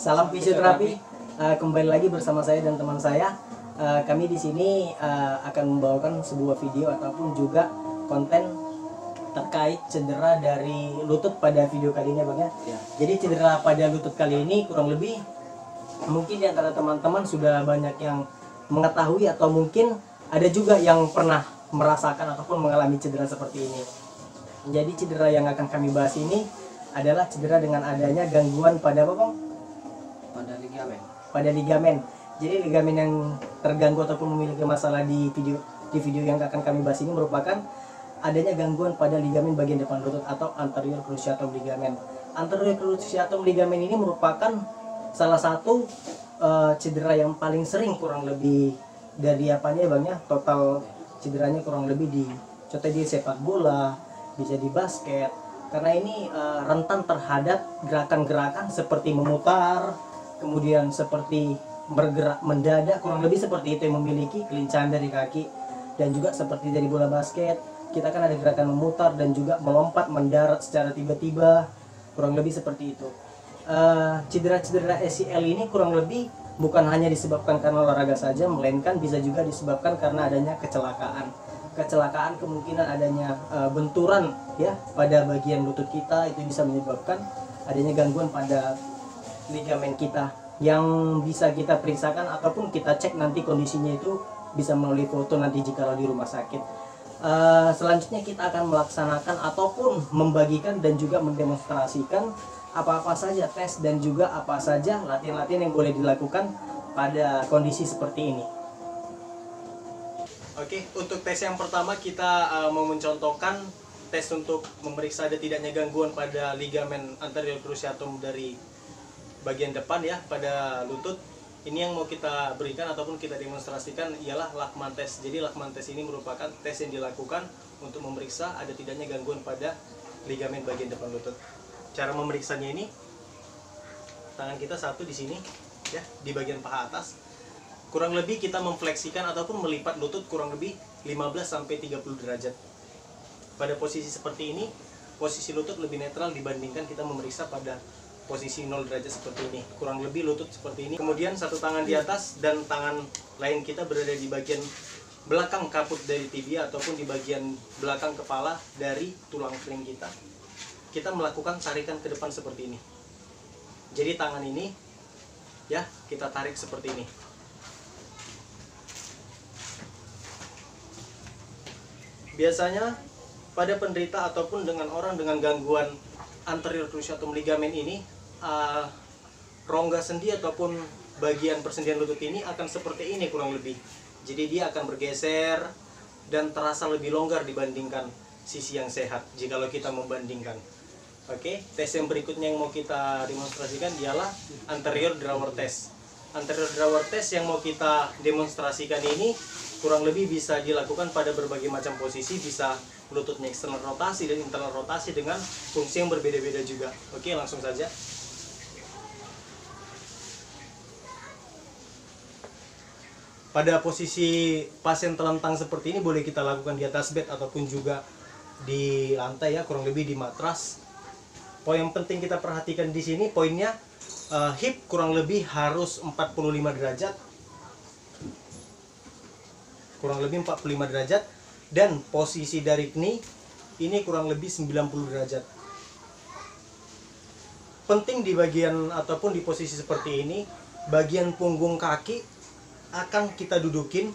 Salam fisioterapi. Kembali lagi bersama saya dan teman saya. Kami di sini akan membawakan sebuah video ataupun juga konten terkait cedera dari lutut pada video kali ini, Bang ya. Jadi cedera pada lutut kali ini kurang lebih mungkin di antara teman-teman sudah banyak yang mengetahui atau mungkin ada juga yang pernah merasakan ataupun mengalami cedera seperti ini. Jadi cedera yang akan kami bahas ini adalah cedera dengan adanya gangguan pada apa, Bang? Pada ligamen. Jadi ligamen yang terganggu ataupun memiliki masalah di video yang akan kami bahas ini merupakan adanya gangguan pada ligamen bagian depan lutut atau anterior cruciatum ligament. Anterior cruciatum ligament ini merupakan salah satu cedera yang paling sering, kurang lebih dari apanya ya, Bang ya? Total cederanya kurang lebih di contohnya di sepak bola, bisa di basket. Karena ini rentan terhadap gerakan-gerakan seperti memutar, kemudian seperti bergerak mendadak, kurang lebih seperti itu, yang memiliki kelincahan dari kaki. Dan juga seperti dari bola basket, kita kan ada gerakan memutar dan juga melompat mendarat secara tiba-tiba, kurang lebih seperti itu. Cedera-cedera ACL ini kurang lebih bukan hanya disebabkan karena olahraga saja, melainkan bisa juga disebabkan karena adanya kecelakaan, kemungkinan adanya benturan ya pada bagian lutut kita, itu bisa menyebabkan adanya gangguan pada ligamen kita yang bisa kita periksakan ataupun kita cek nanti kondisinya itu bisa melalui foto nanti jika di rumah sakit. Selanjutnya kita akan melaksanakan ataupun membagikan dan juga mendemonstrasikan apa-apa saja tes dan juga apa saja latihan-latihan yang boleh dilakukan pada kondisi seperti ini. Oke, untuk tes yang pertama kita mau mencontohkan tes untuk memeriksa ada tidaknya gangguan pada ligamen anterior cruciatum dari bagian depan ya, pada lutut. Ini yang mau kita berikan ataupun kita demonstrasikan ialah Lachman test. Jadi Lachman test ini merupakan tes yang dilakukan untuk memeriksa ada tidaknya gangguan pada ligamen bagian depan lutut. Cara memeriksanya ini, tangan kita satu di sini ya, di bagian paha atas. Kurang lebih kita memfleksikan ataupun melipat lutut kurang lebih 15-30 derajat. Pada posisi seperti ini, posisi lutut lebih netral dibandingkan kita memeriksa pada posisi 0 derajat seperti ini. Kurang lebih lutut seperti ini. Kemudian satu tangan di atas dan tangan lain kita berada di bagian belakang kaput dari tibia ataupun di bagian belakang kepala dari tulang flank kita. Kita melakukan tarikan ke depan seperti ini. Jadi tangan ini ya, kita tarik seperti ini. Biasanya pada penderita ataupun dengan orang dengan gangguan anterior cruciatum ligament ini, rongga sendi ataupun bagian persendian lutut ini akan seperti ini kurang lebih. Jadi dia akan bergeser dan terasa lebih longgar dibandingkan sisi yang sehat jikalau kita membandingkan. Oke, tes yang berikutnya yang mau kita demonstrasikan ialah anterior drawer test. Anterior drawer test yang mau kita demonstrasikan ini kurang lebih bisa dilakukan pada berbagai macam posisi, bisa lututnya eksternal rotasi dan internal rotasi dengan fungsi yang berbeda-beda juga. Oke, langsung saja. Pada posisi pasien telentang seperti ini boleh kita lakukan di atas bed ataupun juga di lantai ya, kurang lebih di matras. Poin yang penting kita perhatikan di sini poinnya, hip kurang lebih harus 45 derajat. Kurang lebih 45 derajat. Dan posisi dari knee ini kurang lebih 90 derajat. Penting di bagian ataupun di posisi seperti ini, bagian punggung kaki akan kita dudukin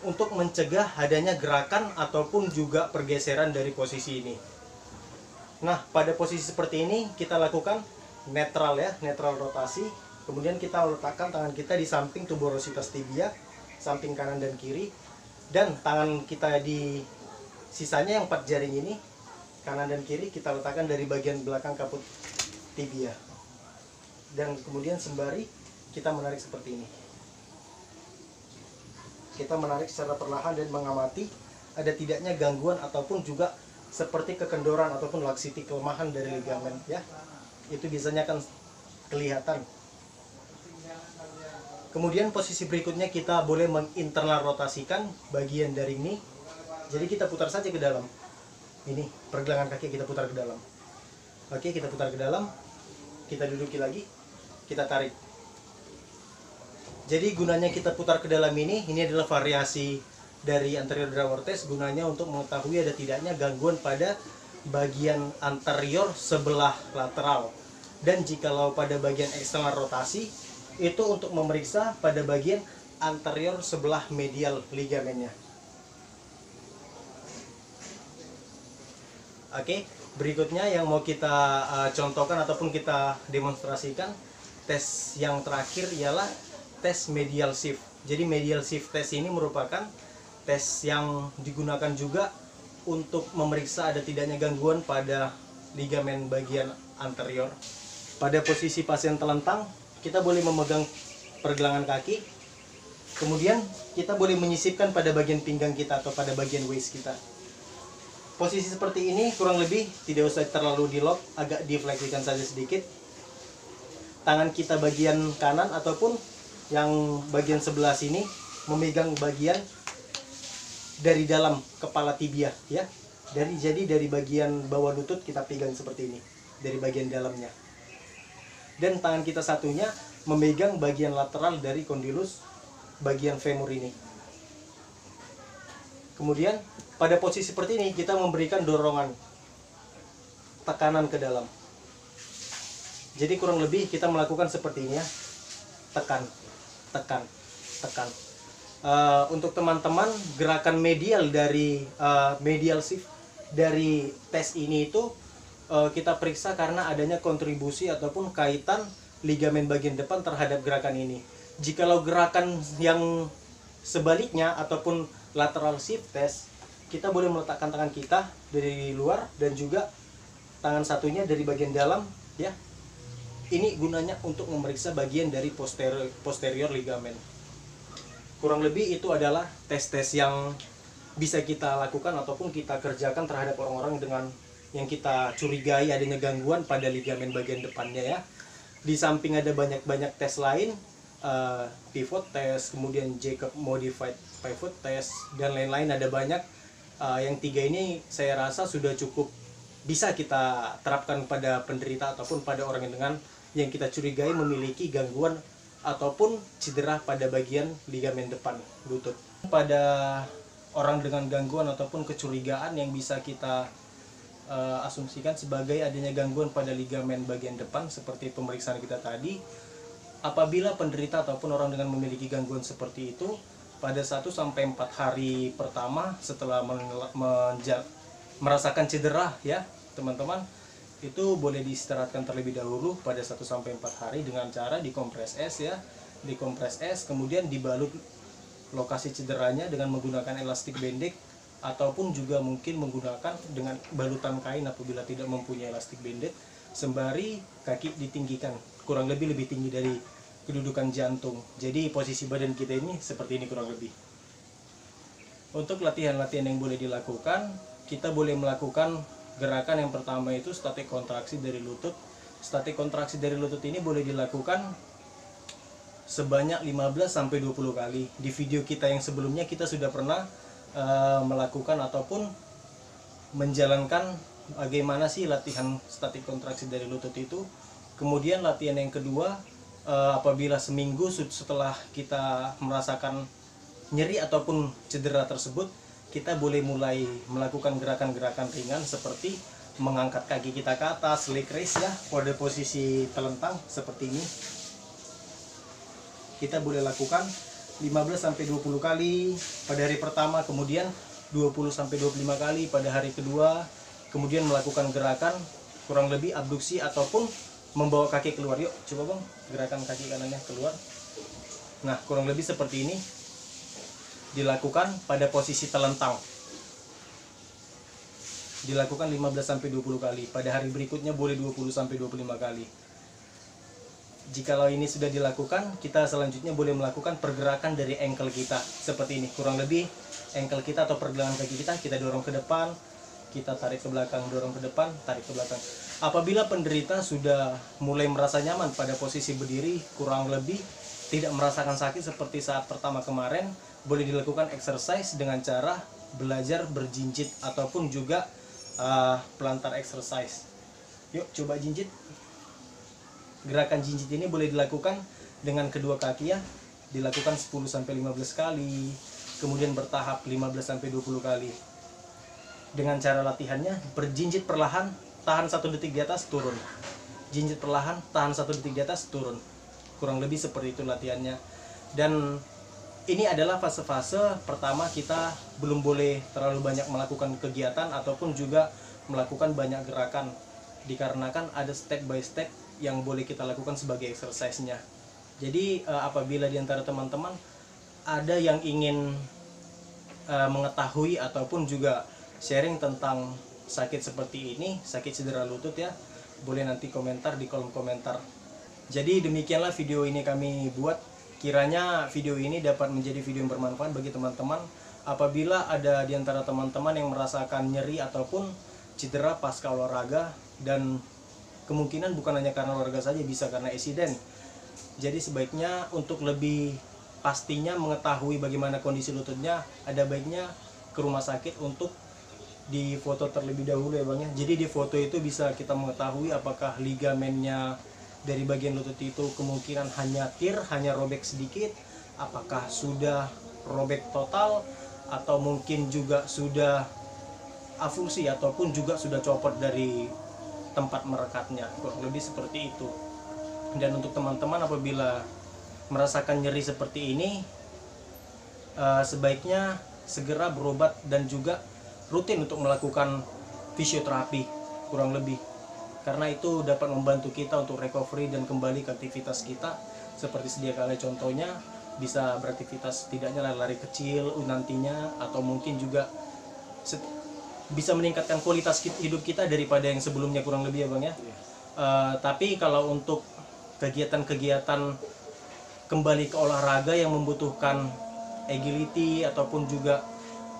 untuk mencegah adanya gerakan ataupun juga pergeseran dari posisi ini. Nah, pada posisi seperti ini kita lakukan netral ya, netral rotasi. Kemudian kita letakkan tangan kita di samping tuberositas tibia, samping kanan dan kiri. Dan tangan kita di sisanya yang 4 jaring ini, kanan dan kiri, kita letakkan dari bagian belakang kaput tibia. Dan kemudian sembari kita menarik seperti ini. Kita menarik secara perlahan dan mengamati ada tidaknya gangguan ataupun juga seperti kekendoran ataupun laksiti, kelemahan dari ligamen ya. Itu biasanya akan kelihatan. Kemudian posisi berikutnya kita boleh menginternal rotasikan bagian dari ini. Jadi kita putar saja ke dalam. Ini pergelangan kaki kita putar ke dalam. Oke, kita putar ke dalam. Kita duduki lagi. kita tarik. Jadi gunanya kita putar ke dalam ini adalah variasi dari anterior drawer test, gunanya untuk mengetahui ada tidaknya gangguan pada bagian anterior sebelah lateral. Dan jikalau pada bagian eksternal rotasi, itu untuk memeriksa pada bagian anterior sebelah medial ligamennya. Oke, berikutnya yang mau kita contohkan ataupun kita demonstrasikan tes yang terakhir ialah tes medial shift. Jadi medial shift test ini merupakan tes yang digunakan juga untuk memeriksa ada tidaknya gangguan pada ligamen bagian anterior. Pada posisi pasien telentang, kita boleh memegang pergelangan kaki, kemudian kita boleh menyisipkan pada bagian pinggang kita atau pada bagian waist kita. Posisi seperti ini kurang lebih tidak usah terlalu di lock, agak difleksikan saja sedikit. Tangan kita bagian kanan ataupun yang bagian sebelah sini memegang bagian dari dalam kepala tibia, ya. Jadi dari bagian bawah lutut kita pegang seperti ini, dari bagian dalamnya. Dan tangan kita satunya memegang bagian lateral dari kondilus bagian femur ini. Kemudian pada posisi seperti ini kita memberikan dorongan tekanan ke dalam. Jadi kurang lebih kita melakukan seperti ini, ya. Tekan, tekan, tekan. Untuk teman-teman, gerakan medial dari medial shift dari tes ini itu kita periksa karena adanya kontribusi ataupun kaitan ligamen bagian depan terhadap gerakan ini. Jikalau gerakan yang sebaliknya ataupun lateral shift test, kita boleh meletakkan tangan kita dari luar dan juga tangan satunya dari bagian dalam, ya. Ini gunanya untuk memeriksa bagian dari posterior ligamen. Kurang lebih itu adalah tes-tes yang bisa kita lakukan ataupun kita kerjakan terhadap orang-orang dengan yang kita curigai adanya gangguan pada ligamen bagian depannya, ya. Di samping ada banyak tes lain, pivot test, kemudian Jacob modified pivot test, dan lain-lain ada banyak. Yang tiga ini saya rasa sudah cukup bisa kita terapkan pada penderita ataupun pada orang yang kita curigai memiliki gangguan ataupun cedera pada bagian ligamen depan lutut. Pada orang dengan gangguan ataupun kecurigaan yang bisa kita asumsikan sebagai adanya gangguan pada ligamen bagian depan seperti pemeriksaan kita tadi, apabila penderita ataupun orang dengan memiliki gangguan seperti itu pada 1-4 hari pertama setelah merasakan cedera, ya teman-teman, itu boleh diistirahatkan terlebih dahulu pada 1-4 hari dengan cara dikompres es, ya. Dikompres es, kemudian dibalut lokasi cederanya dengan menggunakan elastik bendek ataupun juga mungkin menggunakan dengan balutan kain apabila tidak mempunyai elastik bendek, sembari kaki ditinggikan kurang lebih tinggi dari kedudukan jantung. Jadi posisi badan kita ini seperti ini kurang lebih. Untuk latihan-latihan yang boleh dilakukan, kita boleh melakukan gerakan yang pertama itu statik kontraksi dari lutut. Statik kontraksi dari lutut ini boleh dilakukan sebanyak 15-20 kali. Di video kita yang sebelumnya kita sudah pernah melakukan ataupun menjalankan bagaimana sih latihan statik kontraksi dari lutut itu. Kemudian latihan yang kedua, apabila seminggu setelah kita merasakan nyeri ataupun cedera tersebut, kita boleh mulai melakukan gerakan-gerakan ringan seperti mengangkat kaki kita ke atas, leg raise, ya, pada posisi telentang seperti ini. Kita boleh lakukan 15-20 kali pada hari pertama, kemudian 20-25 kali pada hari kedua, kemudian melakukan gerakan kurang lebih abduksi ataupun membawa kaki keluar. Yuk, coba bang, gerakan kaki kanannya keluar. Nah, kurang lebih seperti ini. Dilakukan pada posisi telentang. Dilakukan 15-20 kali. Pada hari berikutnya boleh 20-25 kali. Jikalau ini sudah dilakukan, kita selanjutnya boleh melakukan pergerakan dari ankle kita seperti ini. Kurang lebih ankle kita atau pergelangan kaki kita dorong ke depan, kita tarik ke belakang, dorong ke depan, tarik ke belakang. Apabila penderita sudah mulai merasa nyaman pada posisi berdiri, kurang lebih tidak merasakan sakit seperti saat pertama kemarin, boleh dilakukan exercise dengan cara belajar berjinjit ataupun juga pelantar exercise. Yuk, coba jinjit. Gerakan jinjit ini boleh dilakukan dengan kedua kaki ya, dilakukan 10-15 kali, kemudian bertahap 15-20 kali. Dengan cara latihannya, berjinjit perlahan, tahan 1 detik di atas, turun. Jinjit perlahan, tahan 1 detik di atas, turun. Kurang lebih seperti itu latihannya. Dan ini adalah fase-fase pertama, kita belum boleh terlalu banyak melakukan kegiatan ataupun juga melakukan banyak gerakan, dikarenakan ada step by step yang boleh kita lakukan sebagai exercise-nya. Jadi apabila di antara teman-teman ada yang ingin mengetahui ataupun juga sharing tentang sakit seperti ini, sakit cedera lutut ya, boleh nanti komentar di kolom komentar. Jadi demikianlah video ini kami buat. Kiranya video ini dapat menjadi video yang bermanfaat bagi teman-teman. Apabila ada di antara teman-teman yang merasakan nyeri ataupun cedera pasca olahraga, dan kemungkinan bukan hanya karena olahraga saja, bisa karena insiden. Jadi sebaiknya untuk lebih pastinya mengetahui bagaimana kondisi lututnya, ada baiknya ke rumah sakit untuk di foto terlebih dahulu ya Bang ya. Jadi di foto itu bisa kita mengetahui apakah ligamennya dari bagian lutut itu kemungkinan hanya tear, hanya robek sedikit, apakah sudah robek total, atau mungkin juga sudah avulsi ataupun juga sudah copot dari tempat merekatnya, kurang lebih seperti itu. Dan untuk teman-teman apabila merasakan nyeri seperti ini, sebaiknya segera berobat dan juga rutin untuk melakukan fisioterapi kurang lebih, karena itu dapat membantu kita untuk recovery dan kembali ke aktivitas kita seperti sedia kala. Contohnya bisa beraktivitas, tidaknya lari-lari kecil nantinya, atau mungkin juga bisa meningkatkan kualitas hidup kita daripada yang sebelumnya kurang lebih ya Bang ya. Tapi kalau untuk kegiatan-kegiatan kembali ke olahraga yang membutuhkan agility ataupun juga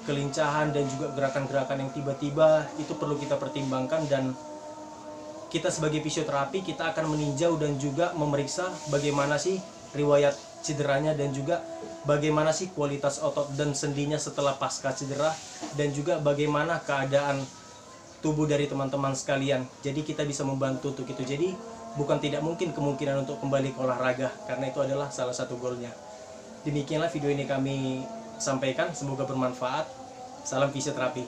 kelincahan dan juga gerakan-gerakan yang tiba-tiba, itu perlu kita pertimbangkan. Dan kita sebagai fisioterapi, kita akan meninjau dan juga memeriksa bagaimana sih riwayat cederanya, dan juga bagaimana sih kualitas otot dan sendinya setelah pasca cedera, dan juga bagaimana keadaan tubuh dari teman-teman sekalian. Jadi kita bisa membantu untuk itu. Jadi bukan tidak mungkin kemungkinan untuk kembali ke olahraga, karena itu adalah salah satu goalnya. Demikianlah video ini kami sampaikan, semoga bermanfaat. Salam fisioterapi.